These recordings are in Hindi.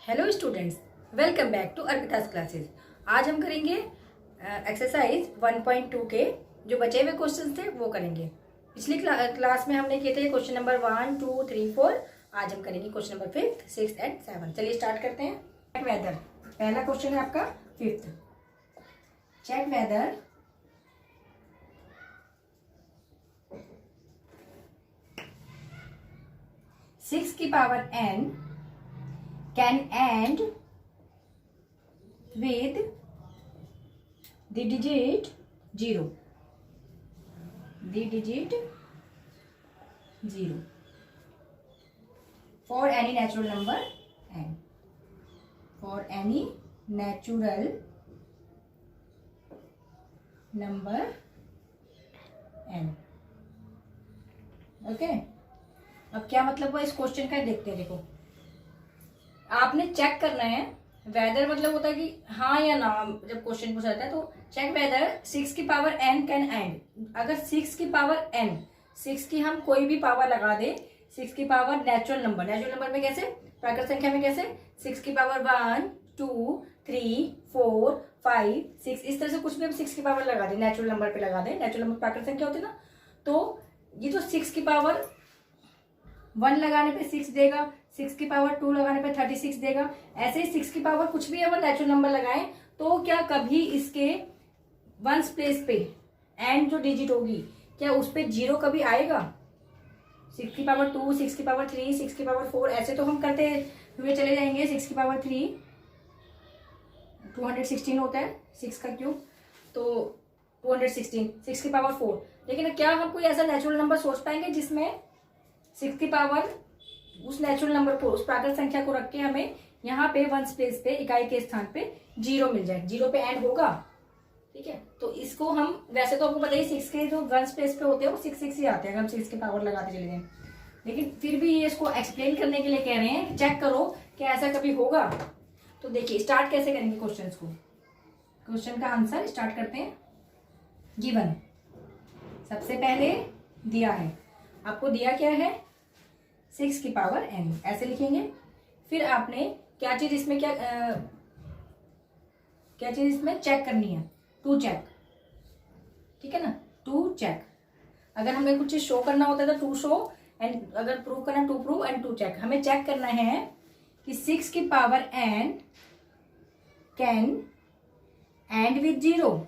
Hello students, welcome back to Arpita's classes. आज हम करेंगे एक्सरसाइज 1.2 के जो बचे हुए क्वेश्चन थे वो करेंगे। पिछली क्लास में हमने किए थे क्वेश्चन नंबर 1, 2, 3, 4। आज हम करेंगे क्वेश्चन नंबर 5, 6 एंड 7। चलिए स्टार्ट करते हैं। चेक वेदर पहला क्वेश्चन है आपका 5th। चेक वेदर सिक्स की power n can end with the digit 0 for any natural number n, for any natural number n। Okay, अब क्या मतलब हुआ इस क्वेश्चन का देखते हैं। देखो, आपने चेक करना है। वेदर मतलब होता है कि हाँ या ना। जब क्वेश्चन पूछा जाता है तो चेक वेदर 6 की पावर n कैन एंड। अगर 6 की पावर n, 6 की हम कोई भी पावर लगा दे, 6 की पावर नेचुरल नंबर में कैसे, प्राकृत संख्या में कैसे, 6 की पावर 1, 2, 3, 4, 5, 6, इस तरह से कुछ भी हम 6 की पावर लगा दे, नेचुरल नंबर पे लगा दे। नेचुरल नंबर प्राकृत संख्या होती है ना। तो ये तो 6 की पावर 1 लगाने पे 6 देगा, 6 की पावर 2 लगाने पे 36 देगा। ऐसे ही 6 की पावर कुछ भी अगर नेचुरल नंबर लगाएं तो क्या कभी इसके वंस प्लेस पे एंड जो डिजिट होगी क्या उस पे 0 कभी आएगा? 6 की पावर 2, 6 की पावर 3, 6 की पावर 4, ऐसे तो हम करते हुए चले जाएंगे। 6 की पावर 3 216 होता है, 6 का क्यूब तो 216, 6 की पावर 4। लेकिन क्या हम कोई ऐसा नेचुरल नंबर सोच पाएंगे जिसमें 6 की पावर उस नेचुरल नंबर को, उस प्राकृत संख्या को रख के हमें यहाँ पे वंस प्लेस पे, इकाई के स्थान पे 0 मिल जाए, 0 पे एंड होगा। ठीक है, तो इसको हम, वैसे तो आपको पता ही 6 के जो वंस प्लेस पे होते हैं वो 6 ही आते हैं अगर हम 6 की पावर लगाते चले जाएं। लेकिन फिर भी ये इसको एक्सप्लेन करने के लिए कह रहे हैं, चेक करो कि ऐसा कभी होगा। तो देखिए स्टार्ट कैसे करेंगे क्वेश्चन को। क्वेश्चन का आंसर स्टार्ट करते हैं। गिवन सबसे पहले दिया है, आपको दिया क्या है, 6 की पावर n, ऐसे लिखेंगे। फिर आपने क्या चीज इसमें क्या चीज इसमें चेक करनी है, टू चेक। ठीक है ना, टू चेक। अगर हमें कुछ चीज शो करना होता है तो टू शो, एंड अगर प्रूव करना to prove and to check. हमें चेक करना है कि 6 की power n can end with 0,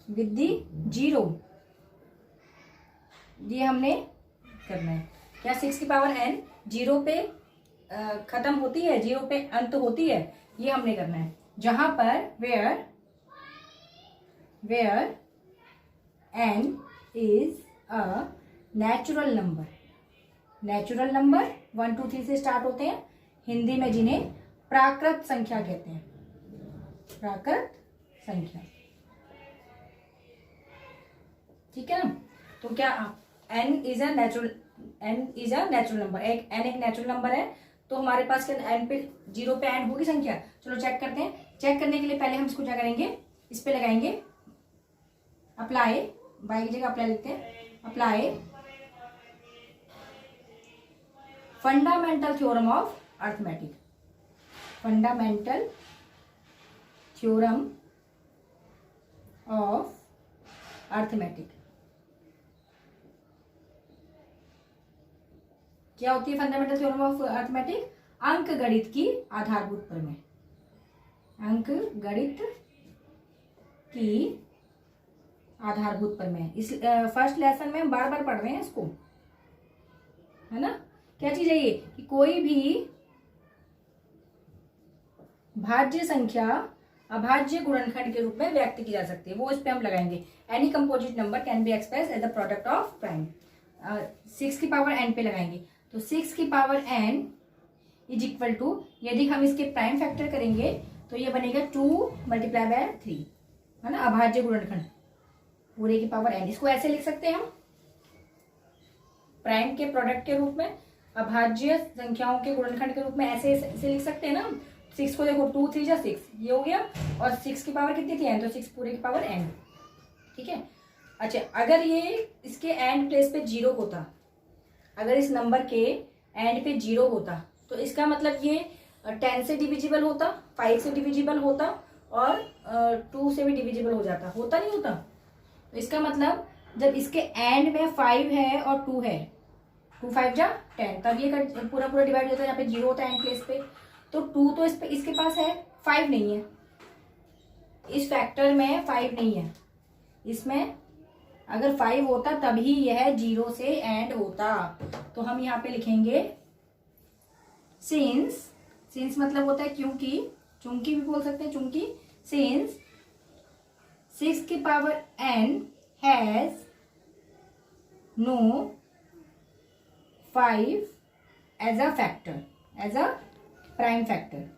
with the 0। ये हमने करना है। क्या 6 की पावर n 0 पे खत्म होती है, 0 पे अंत होती है, ये हमने करना है। जहां पर where n is a natural number. Natural number 1, 2, 3 से स्टार्ट होते हैं, हिंदी में जिन्हें प्राकृत संख्या कहते हैं, प्राकृत संख्या। ठीक है ना। तो क्या n is a natural number, n एक नेचुरल नंबर है। तो हमारे पास क्या n पे 0 पे एंड होगी संख्या। चलो चेक करते हैं। चेक करने के लिए पहले हम इसको क्या करेंगे, इस पे लगाएंगे अप्लाई, बाई की जगह अप्लाई लिखते हैं। Apply fundamental theorem of arithmetic, fundamental theorem of arithmetic. क्या होती है फंडामेंटल थ्योरम ऑफ अर्थमेटिक? अंक गणित की आधारभूत प्रमेय, अंक गणित की आधारभूत प्रमेय। इस फर्स्ट लेसन में हम बार बार पढ़ रहे हैं इसको, है ना। क्या चीज है ये कि कोई भी भाज्य संख्या अभाज्य गुणनखंड के रूप में व्यक्त की जा सकती है, वो इस पे हम लगाएंगे। Any composite number can be express as the product of prime. 6 की पावर n पे लगाएंगे तो 6 की power n is equal to, यदि हम इसके प्राइम फैक्टर करेंगे तो ये बनेगा 2 मल्टीप्लाई बाय 3, है ना, अभाज्य गुणनखंड पूरे की पावर n। इसको ऐसे लिख सकते हैं हम, प्राइम के प्रोडक्ट के रूप में, अभाज्य संख्याओं के गुणनखंड के रूप में ऐसे लिख सकते हैं ना। 6 को देखो, 2, 3 जा 6, ये हो गया। और 6 की पावर कितनी थी n, तो 6 पूरे की पावर n। ठीक है। अच्छा, अगर ये इसके एंड प्लेस पे 0 होता, अगर इस नंबर के एंड पे 0 होता तो इसका मतलब ये 10 से डिविजिबल होता, 5 से डिविजिबल होता और 2 से भी डिविजिबल हो जाता, होता नहीं होता। तो इसका मतलब जब इसके एंड में 5 है और 2 है, 2 5 जा 10, तब ये पूरा पूरा डिवाइड होता है। यहाँ पे 0 होता है एंड प्लेस पे, तो 2 तो इसके पास है, 5 नहीं है। इस फैक्टर में 5 नहीं है। इसमें अगर 5 होता तभी यह 0 से एंड होता। तो हम यहाँ पे लिखेंगे सिंस, सिंस मतलब होता है क्योंकि, चूंकि भी बोल सकते हैं, चूंकि सिंस 6 की power n has no 5 as a factor, as a prime factor,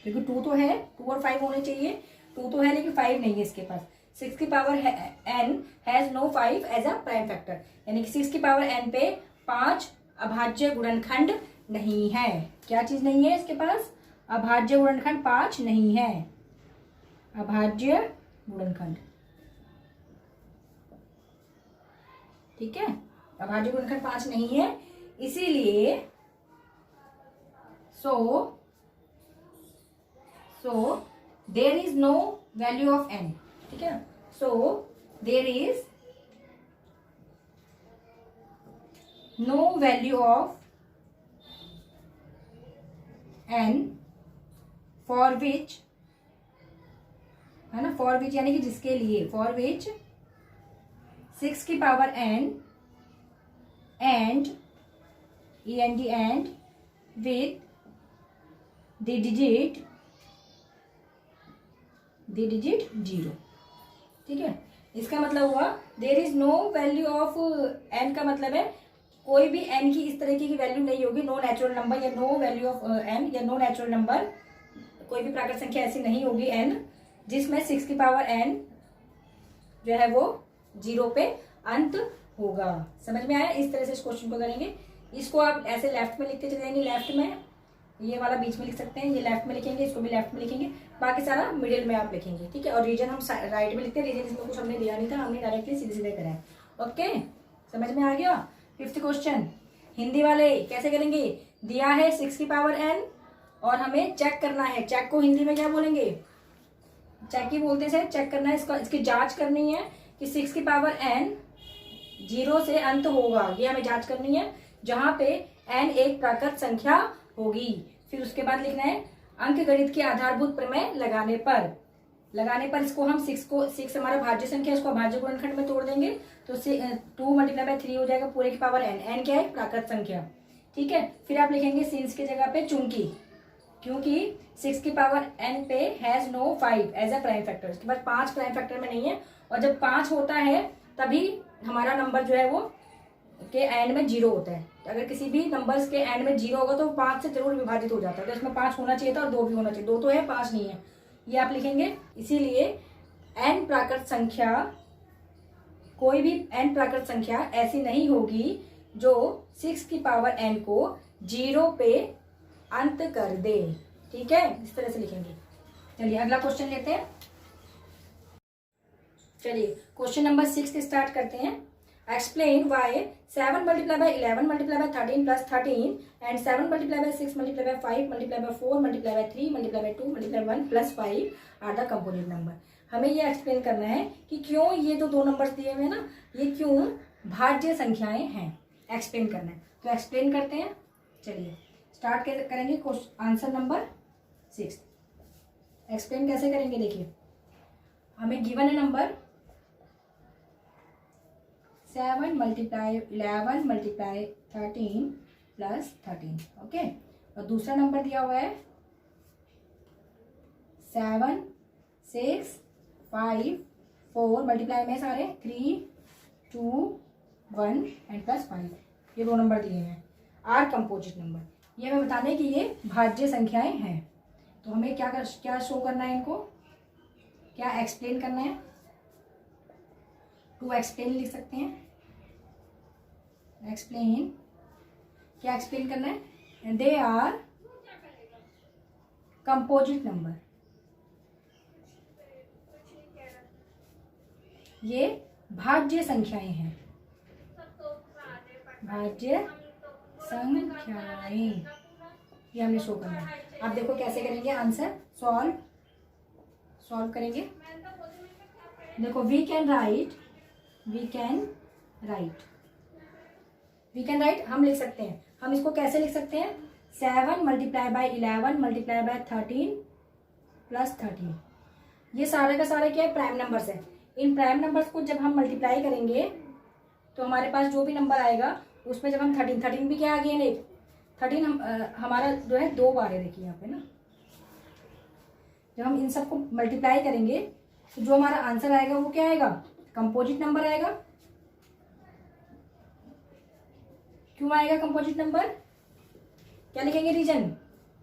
क्योंकि 2 तो है, 2 और 5 होने चाहिए, 2 तो है लेकिन 5 नहीं है इसके पास। 6 की power n has no 5 as a prime factor, यानी कि 6 की पावर n पे 5 अभाज्य गुणनखंड नहीं है। क्या चीज नहीं है इसके पास? अभाज्य गुणनखंड 5 नहीं है, अभाज्य गुणनखंड। ठीक है, अभाज्य गुणनखंड 5 नहीं है, इसीलिए so there is no value of n। ठीक है, so there is no value of n for which, है ना, फॉर विच यानी कि जिसके लिए, फॉर विच 6 की power n end end with the digit 0। ठीक है, इसका मतलब हुआ there is no value of n का मतलब है कोई भी n की इस तरीके की वैल्यू नहीं होगी, नो नेचुरल नंबर या नो वैल्यू ऑफ n या नो नेचुरल नंबर, कोई भी प्राकृत संख्या ऐसी नहीं होगी n जिसमें 6 की पावर n जो है वो 0 पे अंत होगा। समझ में आया? इस तरह से इस क्वेश्चन को करेंगे। इसको आप ऐसे लेफ्ट में लिखते चले जाएंगे, लेफ्ट में ये वाला बीच में लिख सकते हैं, ये लेफ्ट में लिखेंगे, इसको भी लेफ्ट में लिखेंगे, बाकी सारा मिडिल में आप लिखेंगे। ठीक है, और रीजन हम राइट में लिखते हैं, रीजन इसमें कुछ हमने दिया नहीं था, हमने डायरेक्टली सीधे सीधे करा है। ओके, समझ में आ गया? 5th क्वेश्चन हिंदी वाले कैसे करेंगे? दिया है 6 की पावर n और हमें चेक करना है। चेक को हिंदी में क्या बोलेंगे? चेक ही बोलते हैं, चेक करना है, इसका इसकी जांच करनी है कि 6 की पावर n 0 से अंत होगा, ये हमें जांच करनी है, जहां पे n एक प्राकृत संख्या होगी। फिर उसके बाद लिखना है अंक गणित के आधारभूत प्रमेय लगाने पर इसको हम 6 हमारा भाज्य संख्या, इसको भाज्य गुणनखंड में तोड़ देंगे तो 2 मल्टीप्लाई बाय 3 हो जाएगा पूरे की पावर n क्या है? प्राकृत संख्या। ठीक है, फिर आप लिखेंगे सिंस की जगह पे चूंकि, क्योंकि 6 की पावर n पे has no 5 as a prime factor, इसके बाद 5 प्राइम फैक्टर में नहीं है, और जब 5 होता है तभी हमारा नंबर जो है वो के एंड में 0 होता है। अगर किसी भी नंबर्स के एंड में 0 होगा तो 5 से जरूर विभाजित हो जाता है, तो इसमें 5 होना चाहिए था और 2 भी होना चाहिए, 2 तो है 5 नहीं है, ये आप लिखेंगे। इसीलिए n प्राकृत संख्या, कोई भी n प्राकृत संख्या ऐसी नहीं होगी जो 6 की पावर n को 0 पे अंत कर दे। ठीक है, इस तरह से लिखेंगे। चलिए अगला क्वेश्चन लेते हैं। चलिए क्वेश्चन नंबर 6 स्टार्ट करते हैं। Explain why 7 multiply by 11 multiply by 13 plus 13 and 7 multiply by 6 multiply by 5 multiply by 4 multiply by 3 multiply by 2 multiply 1 plus 5 are the component number. हमें ये एक्सप्लेन करना है कि क्यों ये जो 2 नंबर्स दिए हुए हैं ना, ये क्यों भाज्य संख्याएं हैं, एक्सप्लेन करना है। तो एक्सप्लेन करते हैं। चलिए स्टार्ट करेंगे आंसर नंबर 6। एक्सप्लेन कैसे करेंगे? देखिए हमें गिवन है number 7 multiply 11 multiply 13 plus 13। Okay, और दूसरा नंबर दिया हुआ है 7 6 5 4 मल्टीप्लाई में सारे 3 2 1 एंड प्लस 5, ये 2 नंबर दिए हैं आर कंपोजिट नंबर। ये हमें बताने कि ये भाज्य संख्याएं हैं। तो हमें क्या शो करना है, इनको क्या एक्सप्लेन करना है? टू एक्सप्लेन लिख सकते हैं। एक्सप्लेन, क्या एक्सप्लेन करना है? दे आर कंपोजिट नंबर, ये भाज्य संख्याएं हैं। भाज्य संख्याएं, ये हमने शो करना है। अब देखो कैसे करेंगे आंसर सॉल्व करेंगे। देखो वी कैन राइट हम लिख सकते हैं। हम इसको कैसे लिख सकते हैं? 7 multiply by 11 multiply by 13 plus 13। ये सारा का सारा क्या है? प्राइम नंबर्स है। इन प्राइम नंबर्स को जब हम मल्टीप्लाई करेंगे तो हमारे पास जो भी नंबर आएगा उसमें जब हम 13 भी क्या आ गया? एक 13 हमारा जो है 2 बार है। देखिए यहाँ पे ना, जब हम इन सबको मल्टीप्लाई करेंगे तो जो हमारा आंसर आएगा वो क्या आएगा? कंपोजिट नंबर आएगा। क्यों आएगा कंपोजिट नंबर? क्या लिखेंगे? Reason,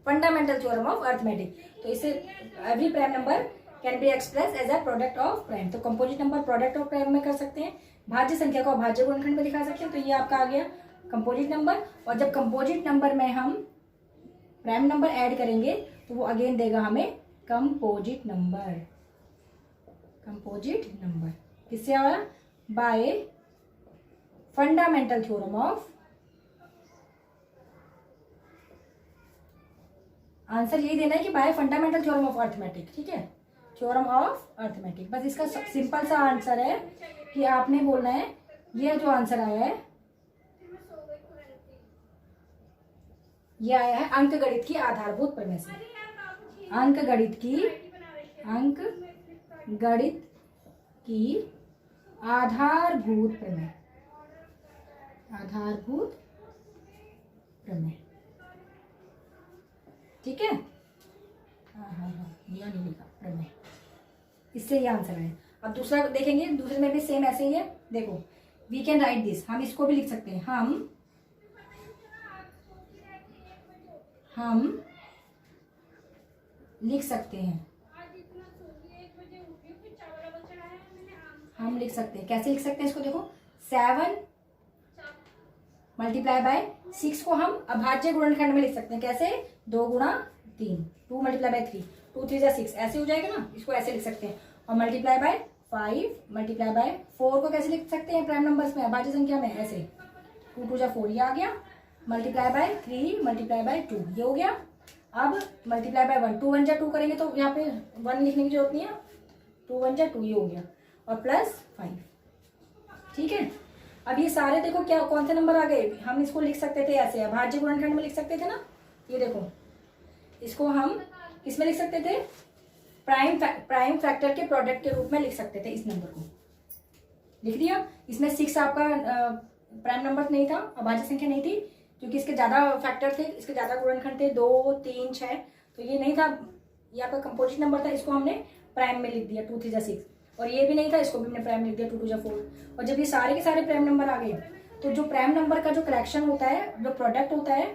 fundamental theorem of arithmetic. तो इसे every prime number can be express as a product of prime. तो composite number product of prime में कर सकते हैं, भाज्य संख्या को भाज्य गुणनखंड में दिखा सकते हैं। तो ये आपका आ गया कंपोजिट नंबर। और जब कंपोजिट नंबर में हम प्राइम नंबर ऐड करेंगे तो वो अगेन देगा हमें कंपोजिट नंबर। किससे आया? Bye fundamental theorem of, answer यही देना है कि bye fundamental theorem of arithmetic. ठीक है, थ्योरम ऑफ अर्थमेटिक। बस इसका सिंपल सा आंसर है कि आपने बोलना है ये जो आंसर आया है ये आया है अंकगणित की आधारभूत प्रमेय से। अंकगणित की आधारभूत प्रमेय। ठीक है, ये नहीं लिखा प्रमेय, इससे ये आंसर है। अब दूसरा देखेंगे, दूसरे में भी सेम ऐसे ही है। देखो वी कैन राइट दिस, हम इसको भी लिख सकते हैं। हम लिख सकते हैं, कैसे लिख सकते हैं इसको? देखो 7 मल्टीप्लाई बाय 6 को हम अभाज्य गुणनखंड में लिख सकते हैं। कैसे? 2 गुणा 3, 2 मल्टीप्लाई बाय 3, 2 3 6, ऐसे हो जाएगा ना। इसको ऐसे लिख सकते हैं। और मल्टीप्लाई बाय 5 मल्टीप्लाई बाय 4 को कैसे लिख सकते हैं प्राइम नंबर्स में, अभाज्य संख्या में? ऐसे 2 2 4, ये आ गया। मल्टीप्लाई बाय 3 मल्टीप्लाई बाय 2, ये हो गया। अब मल्टीप्लाई बाय 1, 2 1 2 करेंगे तो यहाँ पे 1 लिखने की जरूरत नहीं है, 2 1 2, ये हो गया। और प्लस 5। ठीक है, अब ये सारे देखो क्या कौन से नंबर आ गए? हम इसको लिख सकते थे ऐसे, अभाज्य गुणनखंड में लिख सकते थे ना। ये देखो इसको हम किसमें लिख सकते थे? प्राइम फैक्टर के प्रोडक्ट के रूप में लिख सकते थे। इस नंबर को लिख दिया। इसमें 6 आपका प्राइम नंबर नहीं था, अभाज्य संख्या नहीं थी, क्योंकि इसके ज्यादा फैक्टर थे, इसके ज्यादा गुणनखंड थे, 2 3 6, तो ये नहीं था, ये आपका कंपोजिट नंबर था। इसको हमने प्राइम में लिख दिया 2 3 6। और ये भी नहीं था, इसको भी हमने प्राइम लिख दिया 2 2 4। और जब ये सारे के सारे प्राइम नंबर आ गए तो जो प्राइम नंबर का जो कलेक्शन होता है, जो प्रोडक्ट होता है,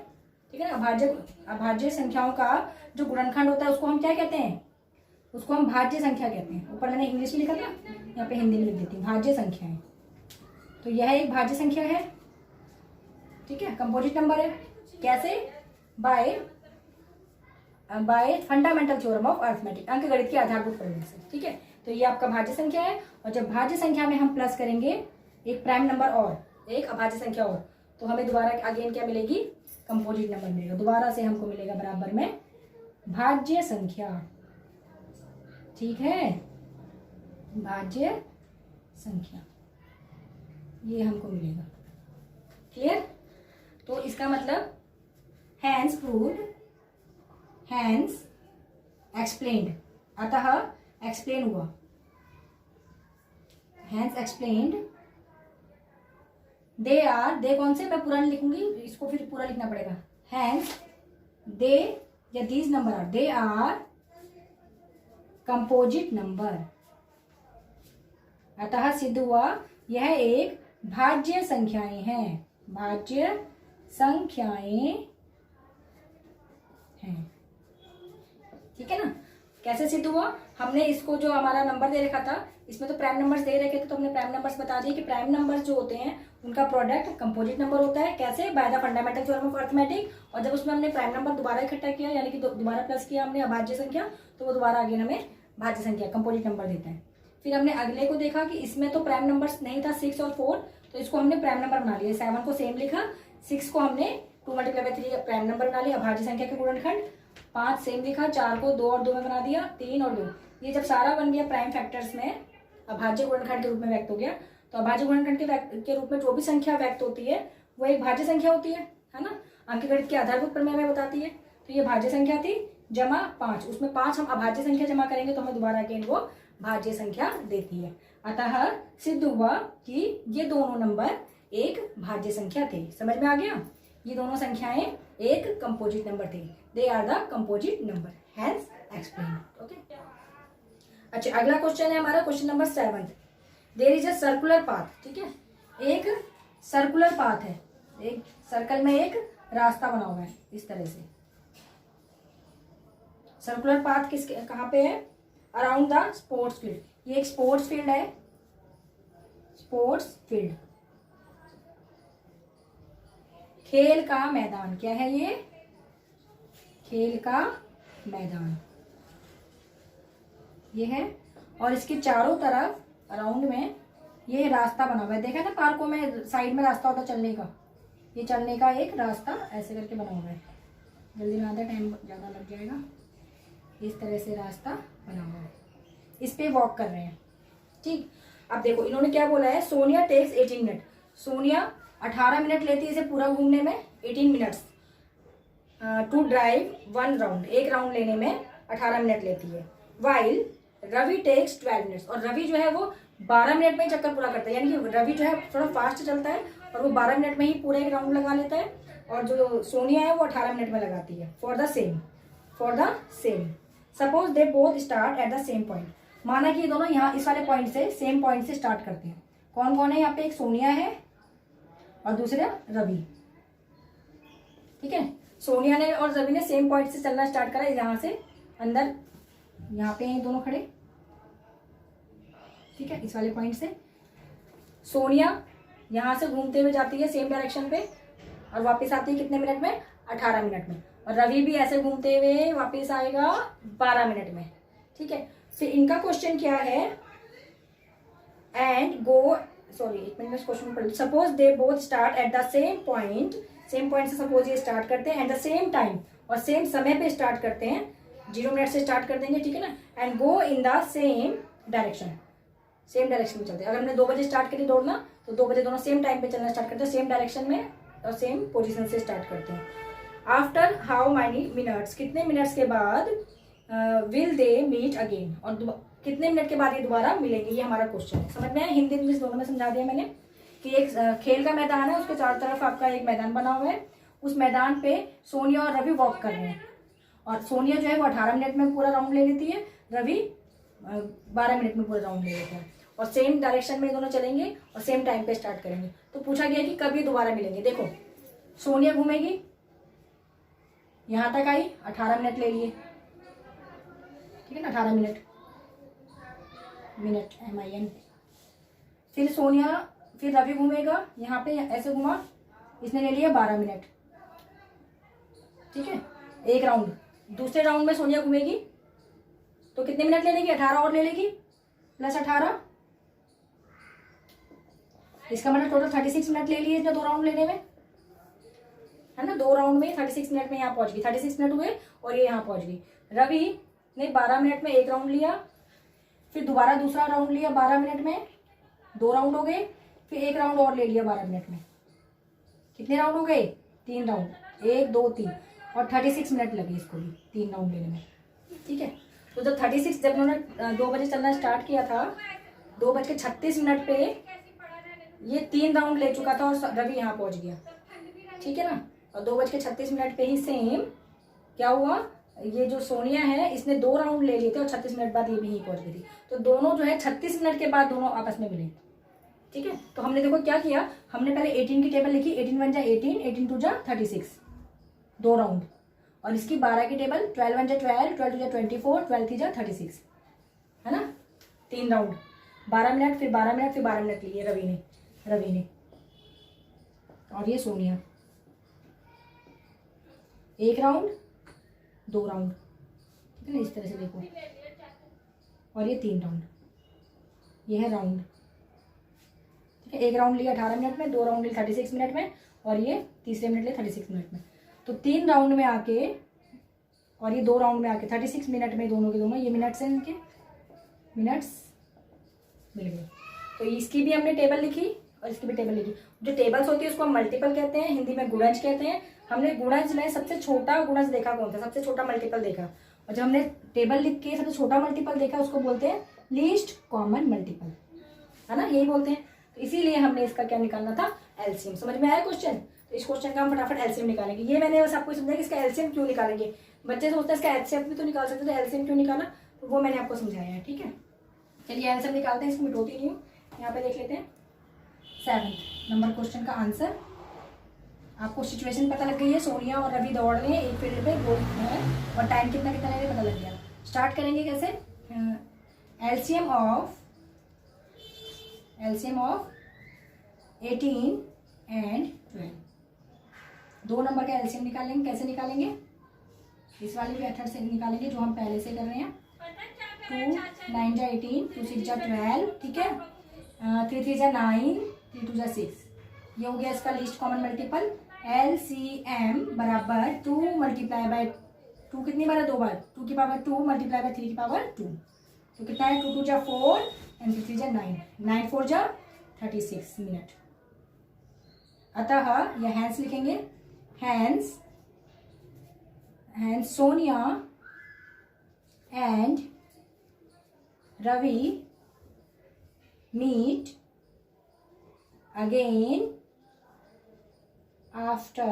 ठीक है ना, अभाज्य संख्याओं का जो गुणनखंड होता है उसको हम क्या कहते हैं? उसको हम भाज्य संख्या कहते हैं। ऊपर मैंने इंग्लिश में लिखा था, यहाँ पे हिंदी में लिख देती हूँ, भाज्य संख्याएं। तो यह एक भाज्य संख्या है। ठीक है, कंपोजिट नंबर है। कैसे? Bye fundamental theorem of arithmetic, अंकगणित की आधारभूत प्रमेय से। ठीक है, तो ये आपका भाज्य संख्या है। और जब भाज्य संख्या में हम प्लस करेंगे एक प्राइम नंबर और एक अभाज्य संख्या और, तो हमें दोबारा अगेन क्या मिलेगी? कंपोजिट नंबर मिलेगा। दोबारा से हमको मिलेगा बराबर में भाज्य संख्या। ठीक है, भाज्य संख्या ये हमको मिलेगा। क्लियर? तो इसका मतलब हैंस प्रूव्ड, हैंस एक्सप्लेन्ड, अतः एक्सप्लेन हुआ, हैंस एक्सप्लेन्ड। दे कौन से? मैं पूरा नहीं लिखूंगी, इसको फिर पूरा लिखना पड़ेगा। हैंस दे या these number are, they are composite number, अतः सिद्ध हुआ यह एक भाज्य संख्याएं हैं। भाज्य संख्याएं हैं। ठीक है ना? कैसे सिद्ध हुआ? हमने इसको जो हमारा नंबर दे रखा था, इसमें तो प्राइम नंबर्स दे रखे थे, तो हमने प्राइम नंबर्स बता दिए कि प्राइम नंबर्स जो होते हैं उनका प्रोडक्ट कंपोजिट नंबर होता है। कैसे? By the fundamental theorem of arithmetic. और जब उसमें हमने प्राइम नंबर दोबारा इकट्ठा किया, यानी कि दोबारा प्लस किया हमने अभाज्य संख्या, तो वो दोबारा अगेन हमें भाज्य संख्या कंपोजिट नंबर देता है। फिर हमने अगले को देखा कि इसमें तो प्राइम नंबर्स नहीं था 6 और 4, तो इसको हमने प्राइम नंबर बना लिया। 7 को सेम लिखा, 6 को हमने 2 × 3 प्राइम नंबर बना लिया, अभाज्य संख्या के गुणनखंड। 5 सेम लिखा, 4 को 2 और 2 में बना दिया, 3 और 2। ये जब सारा बन गया प्राइम फैक्टर्स में, अभाज्य गुणनखंड के रूप में व्यक्त हो गया। तो अभाज्य गुणनखंड के रूप में जो भी संख्या व्यक्त होती है वो एक भाज्य संख्या होती है ना। अंकगणित के आधारभूत प्रमेय हमें बताती है। तो ये भाज्य संख्या थी जमा 5, उसमें 5 हम अभाज्य संख्या जमा करेंगे तो हमें दोबारा अगेन वो भाज्य संख्या देती है। अतः सिद्ध हुआ कि ये दोनों नंबर एक भाज्य संख्या थे। समझ में आ गया? ये दोनों संख्याएं एक कंपोजिट नंबर थे। They are the composite number, hence explain. Okay, अच्छा अगला क्वेश्चन है हमारा question number 7। There is a circular path. ठीक है, एक सर्कुलर पाथ है, एक सर्कल में एक रास्ता बना हुआ है इस तरह से। सर्कुलर पाथ कहाँ पे है? Around the sports field. ये एक स्पोर्ट्स फील्ड है, स्पोर्ट्स फील्ड, खेल का मैदान। क्या है ये? खेल का मैदान ये है। और इसके चारों तरफ अराउंड में ये रास्ता बना हुआ है। देखा ना पार्कों में साइड में रास्ता होता चलने का, ये चलने का एक रास्ता ऐसे करके बना हुआ है। जल्दी ना आधा टाइम ज़्यादा लग जाएगा। इस तरह से रास्ता बना हुआ है, इस पे वॉक कर रहे हैं। ठीक, अब देखो इन्होंने क्या बोला है, Sonia takes 18 minute. Sonia 18 minute लेती है इसे पूरा घूमने में, 18 मिनट्स टू ड्राइव 1 राउंड। एक राउंड लेने में 18 मिनट लेती है। While Ravi takes 12 minutes. और रवि जो है वो 12 मिनट में ही चक्कर पूरा करता है। यानी कि रवि जो है थोड़ा फास्ट चलता है और वो 12 मिनट में ही पूरा एक राउंड लगा लेता है। और जो सोनिया है वो 18 मिनट में लगाती है। For the same suppose they both start at the same point. माना कि ये दोनों यहाँ इस वाले पॉइंट से, सेम पॉइंट से स्टार्ट करते हैं। कौन कौन है यहाँ पे? एक सोनिया है और दूसरा रवि। ठीक है, सोनिया ने और रवि ने सेम पॉइंट से चलना स्टार्ट करा। यहाँ से अंदर, यहाँ पे हैं दोनों खड़े। ठीक है, इस वाले पॉइंट से सोनिया यहाँ से घूमते हुए जाती है सेम डायरेक्शन पे और वापस आती है कितने मिनट में? 18 मिनट में। और रवि भी ऐसे घूमते हुए वापस आएगा 12 मिनट में। ठीक है, फिर इनका क्वेश्चन क्या है? एंड गो, सॉरी एक मिनट में क्वेश्चन पढ़। Suppose they both start at the same point से सपोज ये स्टार्ट करते हैं एट द सेम टाइम, और सेम समय पे स्टार्ट करते हैं, 0 मिनट से स्टार्ट कर देंगे। ठीक है ना, and go in the same direction, same direction में चलते हैं। अगर हमने 2 बजे स्टार्ट करी दौड़ना तो 2 बजे दोनों सेम टाइम पे चलना स्टार्ट करते हैं, सेम डायरेक्शन में और सेम पोजीशन से स्टार्ट करते हैं। आफ्टर हाउ मैनी मिनट्स, कितने मिनट्स के बाद विल दे मीट अगेन, और कितने मिनट के बाद ये दोबारा मिलेंगे? ये हमारा क्वेश्चन है। समझ में आया? हिंदी इंग्लिश दोनों में समझा दिया मैंने कि एक खेल का मैदान है, उसके चारों तरफ आपका एक मैदान बना हुआ है। उस मैदान पे सोनिया और रवि वॉक कर रहे हैं, और सोनिया जो है वो 18 मिनट में पूरा राउंड ले लेती है, रवि 12 मिनट में पूरा राउंड ले लेता है। और सेम डायरेक्शन में दोनों चलेंगे और सेम टाइम पे स्टार्ट करेंगे। तो पूछा गया कि कब ये दोबारा मिलेंगे। देखो सोनिया घूमेगी, यहां तक आई, 18 मिनट ले लिए। ठीक है ना, 18 मिनट MIN। फिर सोनिया, फिर रवि घूमेगा, यहाँ पे ऐसे घुमा, इसने ले लिया 12 मिनट। ठीक है, एक राउंड। दूसरे राउंड में सोनिया घूमेगी तो कितने मिनट ले लेगी? 18 और ले लेगी, प्लस 18, इसका मतलब टोटल 36 मिनट ले लिए इसने 2 राउंड लेने में, है ना। 2 राउंड में 36 मिनट में यहाँ पहुंच गई, 36 मिनट हुए और ये यहाँ पहुंच गई। रवि ने 12 मिनट में एक राउंड लिया, फिर दोबारा दूसरा राउंड लिया 12 मिनट में, 2 राउंड हो गए, फिर एक राउंड और ले लिया 12 मिनट में। कितने राउंड हो गए? 3 राउंड, 1 2 3, और 36 मिनट लगे इसको भी 3 राउंड लेने में। ठीक है, तो जब 36, जब उन्होंने 2 बजे चलना स्टार्ट किया था, 2:36 पे ये 3 राउंड ले चुका था और रवि यहाँ पहुंच गया। ठीक है ना, और 2:36 पे ही सेम क्या हुआ, ये जो सोनिया है इसने 2 राउंड ले लिए थे और 36 मिनट बाद ये भी यहीं पहुंच गई थी। तो दोनों जो है 36 मिनट के बाद दोनों आपस में मिले। ठीक है, तो हमने देखो क्या किया, हमने पहले 18 की टेबल लिखी, 18 1 जा 18, 18 2 जा 36, 2 राउंड। और इसकी 12 की टेबल, 12 1 जा 12, 12 2 जा 24, 12 3 जा 36, है ना। 3 राउंड, 12 मिनट, फिर 12 मिनट, फिर 12 मिनट लिए रवि ने, और ये सोनिया। 1 round, 2 round. ठीक है ना, इस तरह से देखो, और ये 3 राउंड, ये है राउंड। एक राउंड लिया 18 मिनट में, 2 राउंड लिए 36 मिनट में, और ये तीसरे मिनट लिए 36 मिनट में। तो 3 राउंड में आके और ये 2 राउंड में आके 36 मिनट में दोनों के दोनों ये मिनट्स हैं, इनके मिनट्स मिल गए। तो इसकी भी हमने टेबल लिखी और इसकी भी टेबल लिखी। जो टेबल्स होती है उसको हम मल्टीपल कहते हैं, हिंदी में गुणज कहते हैं। हमने गुणज में सबसे छोटा गुणज देखा कौन था, सबसे छोटा मल्टीपल देखा, और जब हमने टेबल लिख के सबसे छोटा मल्टीपल देखा उसको बोलते हैं लीस्ट कॉमन मल्टीपल, है ना, यही बोलते हैं। तो इसीलिए हमने इसका क्या निकालना था, एलसीएम। समझ में आया क्वेश्चन? तो इस क्वेश्चन का हम फटाफट एलसीएम निकालेंगे। ये मैंने बस आपको समझाया कि इसका एलसीएम क्यों निकालेंगे। बच्चे सोचते हैं इसका एचसीएफ भी तो निकाल सकते, तो एलसीएम क्यों निकाला, तो वो मैंने आपको समझाया है। ठीक है, चलिए एलसीएम निकालते हैं, इसको मिटोती नहीं हूँ। यहाँ पे देख लेते हैं 7 नंबर क्वेश्चन का आंसर। आपको सिचुएशन पता लग गई है, सोनिया और रवि दौड़ रहे हैं एक फील्ड पे, गोल है और टाइम कितना कितना है पता लग गया। स्टार्ट करेंगे कैसे, एलसीएम ऑफ 18 एंड 12, 2 नंबर का एलसीएम निकालेंगे। कैसे निकालेंगे, इस वाले मेथड से निकालेंगे जो हम पहले से कर रहे हैं। 2 9 जा 18, 2 6 जा 12, ठीक है, 3 3 जा 9, 3 2 जा 6, ये हो गया इसका लीस्ट कॉमन मल्टीपल। एलसीएम बराबर 2 मल्टीप्लाई बाय 2 कितनी बार है, 2 बार, 2 की पावर 2 मल्टीप्लाई बाय 3 की पावर 2, तो कितना है 2 2 जा 4 एंड 3 3 जा 9, 9 4 जा 36 मिनट। अतः यह हैंस लिखेंगे, hence Sonia and Ravi meet again after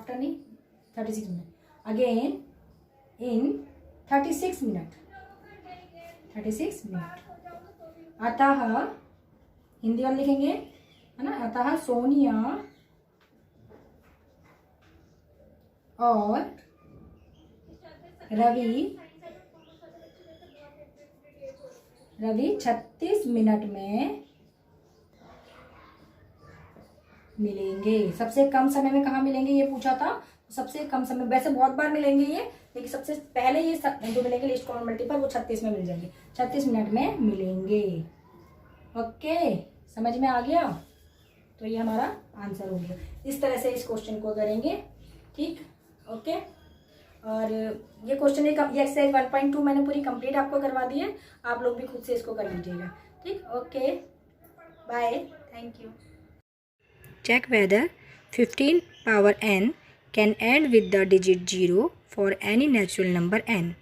नहीं 36 मिनट, again in 36 मिनट। अतः हिंदी वाले लिखेंगे, है ना, अतः सोनिया और रवि 36 मिनट में मिलेंगे। सबसे कम समय में कहाँ मिलेंगे ये पूछा था, सबसे कम समय, वैसे बहुत बार मिलेंगे ये, लेकिन सबसे पहले ये जो मिलेंगे लिस्ट कॉमन मल्टीपल वो 36 में मिल जाएंगे, 36 मिनट में मिलेंगे। ओके, समझ में आ गया? तो ये हमारा आंसर हो गया। इस तरह से इस क्वेश्चन को करेंगे, ठीक, ओके। और ये क्वेश्चन ये एक्सरसाइज 1.2 मैंने पूरी कंप्लीट आपको करवा दी है, आप लोग भी खुद से इसको कर लीजिएगा, ठीक, okay, bye, thank you. Check whether 15 power n can end with the digit 0 for any natural number n।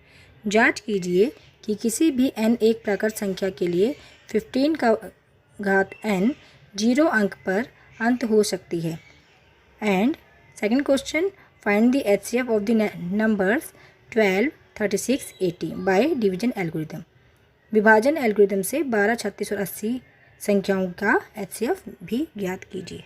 जांच कीजिए कि किसी भी n एक प्राकृत संख्या के लिए 15 का घात n 0 अंक पर अंत हो सकती है। And second question, find the HCF of the numbers 12, 36, 80 by division algorithm. विभाजन एल्गोरिथम से 12, 36 और 80 संख्याओं का HCF भी ज्ञात कीजिए।